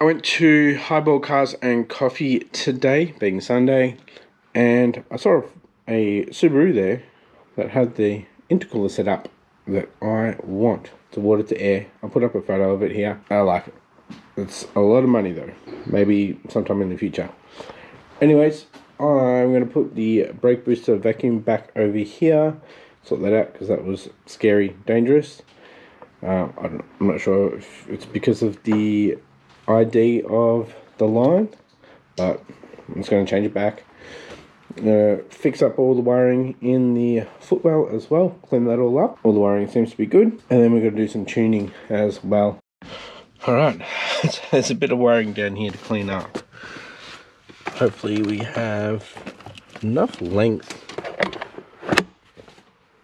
I went to Highball Cars and Coffee today, being Sunday, and I saw a Subaru there that had the intercooler set up that I want. It's a water to air. I'll put up a photo of it here. I like it. It's a lot of money though. Maybe sometime in the future. Anyways, I'm going to put the brake booster vacuum back over here. Sort that out because that was scary, dangerous. I'm not sure if it's because of the ID of the line, but I'm just going to change it back. Fix up all the wiring in the footwell as well, clean that all up. All the wiring seems to be good, and then we're going to do some tuning as well. Alright, there's a bit of wiring down here to clean up. Hopefully we have enough length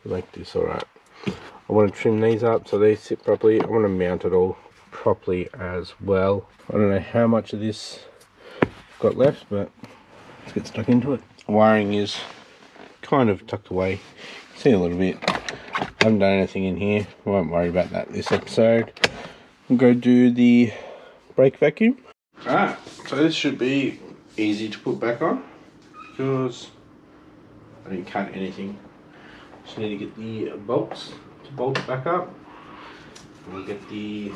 to make this alright. I want to trim these up so they sit properly. I want to mount it all properly as well. I don't know how much of this I've got left, but let's get stuck into it. Wiring is kind of tucked away. See a little bit. I haven't done anything in here. I won't worry about that this episode. We'll go do the brake vacuum. Alright, so this should be easy to put back on because I didn't cut anything. Just need to get the bolts to bolt it back up. And we'll get the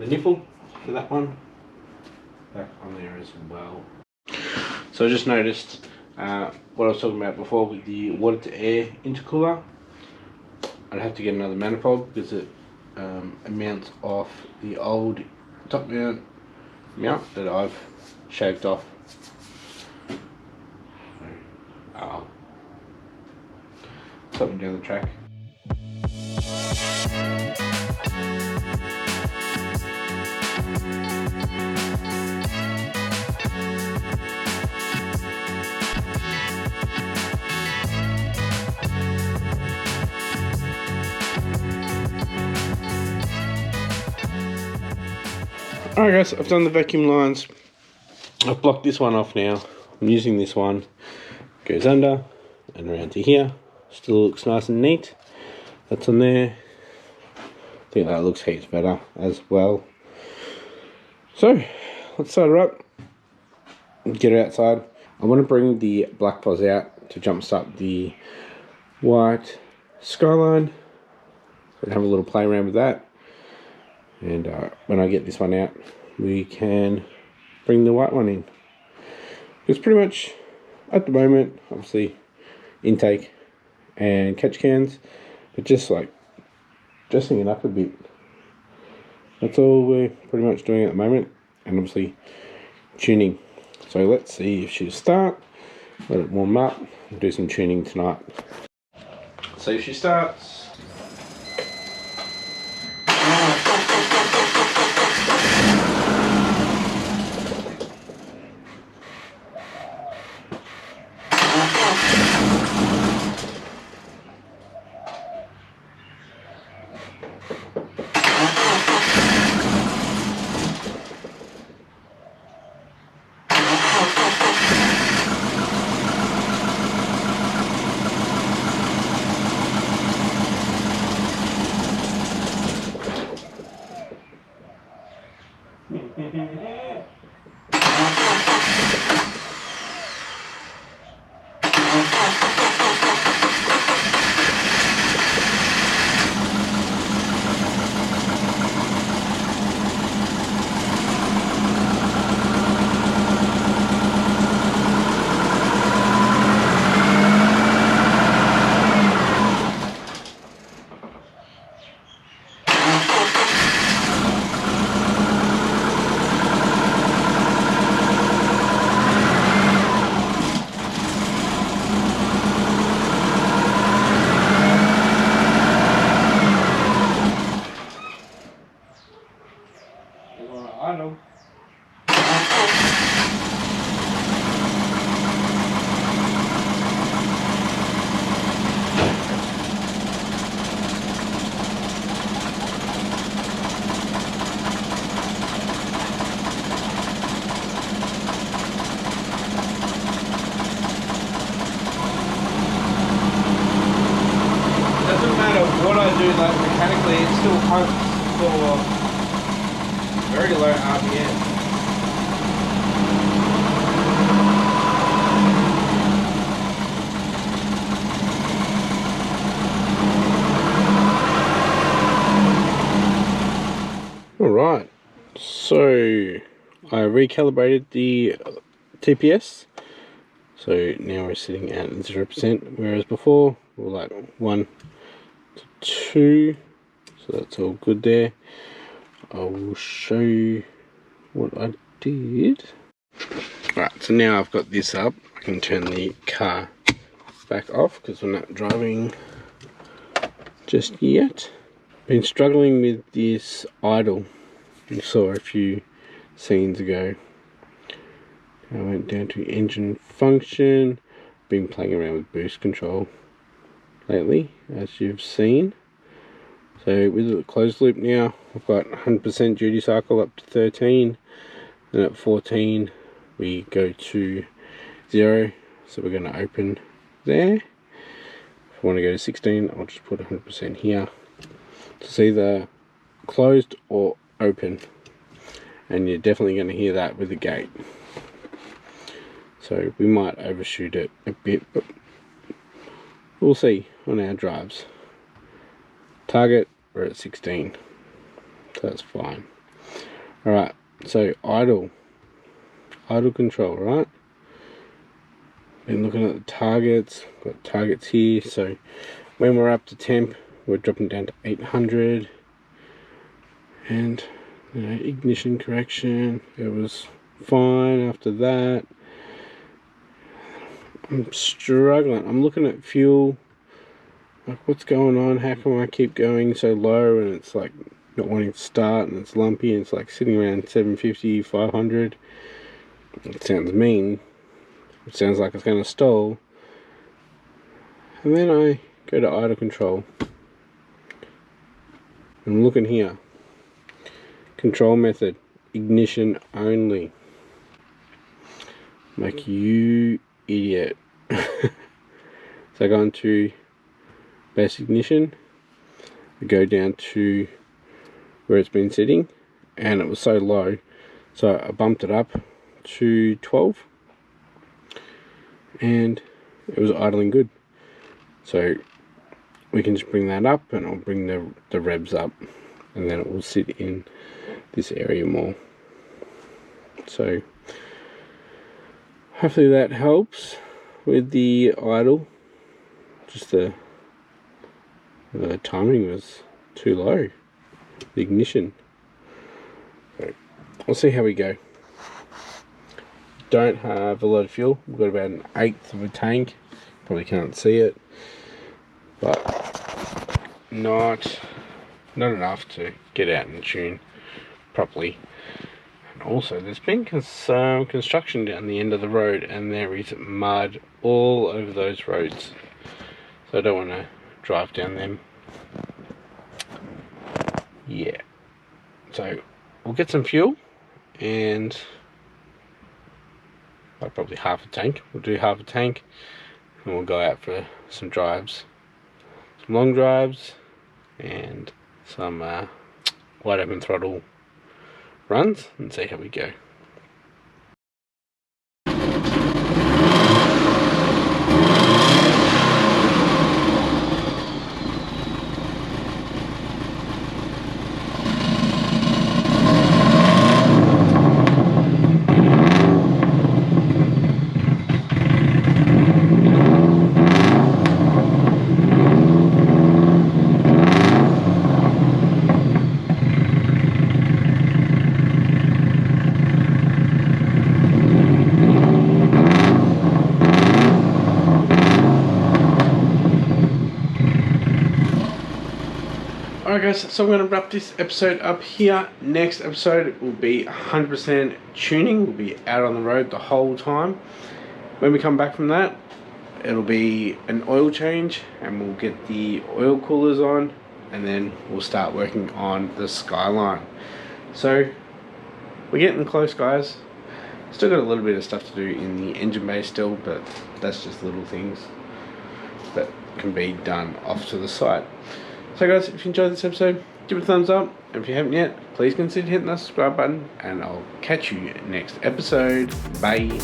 nipple for that one back on there as well. So I just noticed what I was talking about before with the water to air intercooler. I'd have to get another manifold because it mounts off the old top mount that I've shaved off. Something down the track. Alright guys, I've done the vacuum lines. I've blocked this one off now. I'm using this one. Goes under and around to here. Still looks nice and neat. That's on there. I think that looks heaps better as well. So, let's start her up. Get her outside. I want to bring the black pos out to jumpstart the white Skyline. So have a little play around with that. And when I get this one out, we can bring the white one in. It's pretty much, at the moment, obviously, intake and catch cans, but just like dressing it up a bit. That's all we're pretty much doing at the moment, and obviously tuning. So let's see if she'll start, let it warm up, and do some tuning tonight. So if she starts. What I do like mechanically, it still hunts for very low RPM. Alright, so I recalibrated the TPS, so now we're sitting at 0%, whereas before we were like 1 to 2, so that's all good there. I will show you what I did. Alright, so now I've got this up, I can turn the car back off because we're not driving just yet. Been struggling with this idle. You saw a few scenes ago. I went down to engine function. Been playing around with boost control lately, as you've seen. So with the closed loop now, I've got 100% duty cycle up to 13. Then at 14 we go to 0. So we're going to open there. If I want to go to 16, I'll just put 100% here. It's either closed or open, and you're definitely going to hear that with the gate. So we might overshoot it a bit, but we'll see on our drives. Target, we're at 16, so that's fine. Alright, so idle control, right? Been looking at the targets, got targets here, so when we're up to temp, we're dropping down to 800, and ignition correction, it was fine after that. I'm struggling, I'm looking at fuel, like what's going on, how come I keep going so low and it's like not wanting to start, and it's lumpy, and it's like sitting around 750, 500. It sounds mean, it sounds like it's going to stall, and then I go to idle control. I'm looking here, control method, ignition only. Like, you idiot. So I go into base ignition, I go down to where it's been sitting, and it was so low, so I bumped it up to 12, and it was idling good. So we can just bring that up, and I'll bring the revs up, and then it will sit in this area more. So hopefully that helps with the idle. Just the timing was too low, the ignition. So we'll see how we go. Don't have a lot of fuel, we've got about 1/8 of a tank, probably can't see it, but not enough to get out and tune properly. And also there's been some construction down the end of the road, and there is mud all over those roads, so I don't want to drive down them. Yeah, so we'll get some fuel, and probably half a tank. We'll do half a tank, and we'll go out for some drives, some long drives, and some wide open throttle runs, and see how we go. Alright guys, so I'm going to wrap this episode up here. Next episode will be 100% tuning. We'll be out on the road the whole time. When we come back from that, it'll be an oil change, and we'll get the oil coolers on, and then we'll start working on the Skyline. So we're getting close, guys. Still got a little bit of stuff to do in the engine bay still, but that's just little things that can be done off to the side. So guys, if you enjoyed this episode, give it a thumbs up, if you haven't yet, please consider hitting the subscribe button, and I'll catch you next episode. Bye.